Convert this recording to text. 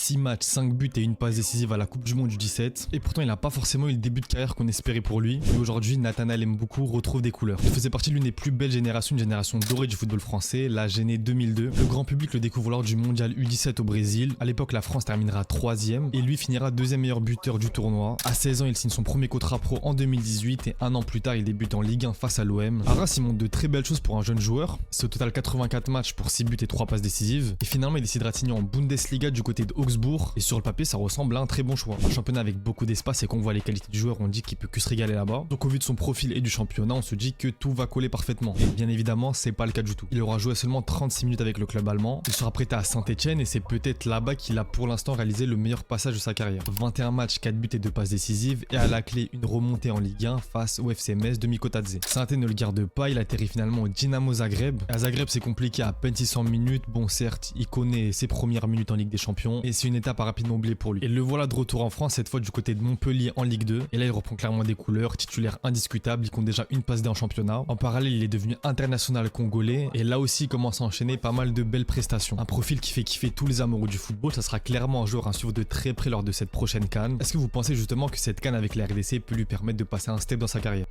6 matchs, 5 buts et une passe décisive à la Coupe du Monde du 17. Et pourtant, il n'a pas forcément eu le début de carrière qu'on espérait pour lui. Et aujourd'hui, Nathanaël Mboukou retrouve des couleurs. Il faisait partie de l'une des plus belles générations, une génération dorée du football français, la Géné 2002. Le grand public le découvre lors du mondial U17 au Brésil. À l'époque, la France terminera 3e et lui finira 2e meilleur buteur du tournoi. À 16 ans, il signe son premier contrat pro en 2018 et un an plus tard, il débute en Ligue 1 face à l'OM. À Reims, il montre de très belles choses pour un jeune joueur. C'est au total 84 matchs pour 6 buts et 3 passes décisives. Et finalement, il décidera de signer en Bundesliga du côté de Augsbourg. Et sur le papier, ça ressemble à un très bon choix. Un championnat avec beaucoup d'espace et qu'on voit les qualités du joueur, on dit qu'il peut que se régaler là-bas. Donc au vu de son profil et du championnat, on se dit que tout va coller parfaitement. Et bien évidemment, c'est pas le cas du tout. Il aura joué seulement 36 minutes avec le club allemand. Il sera prêté à Saint-Etienne et c'est peut-être là-bas qu'il a pour l'instant réalisé le meilleur passage de sa carrière. 21 matchs, 4 buts et 2 passes décisives et à la clé une remontée en Ligue 1 face au FC Metz de Mikotadze. Saint-Etienne ne le garde pas, il atterrit finalement au Dynamo Zagreb. À Zagreb, c'est compliqué à peine 600 minutes. Bon, certes, il connaît ses premières minutes en Ligue des Champions et c'est une étape à rapidement oublier pour lui. Et le voilà de retour en France, cette fois du côté de Montpellier en Ligue 2. Et là, il reprend clairement des couleurs, titulaire indiscutable, il compte déjà une passe D en championnat. En parallèle, il est devenu international congolais et là aussi, il commence à enchaîner pas mal de belles prestations. Un profil qui fait kiffer tous les amoureux du football, ça sera clairement un joueur à suivre de très près lors de cette prochaine CAN. Est-ce que vous pensez justement que cette CAN avec la RDC peut lui permettre de passer un step dans sa carrière?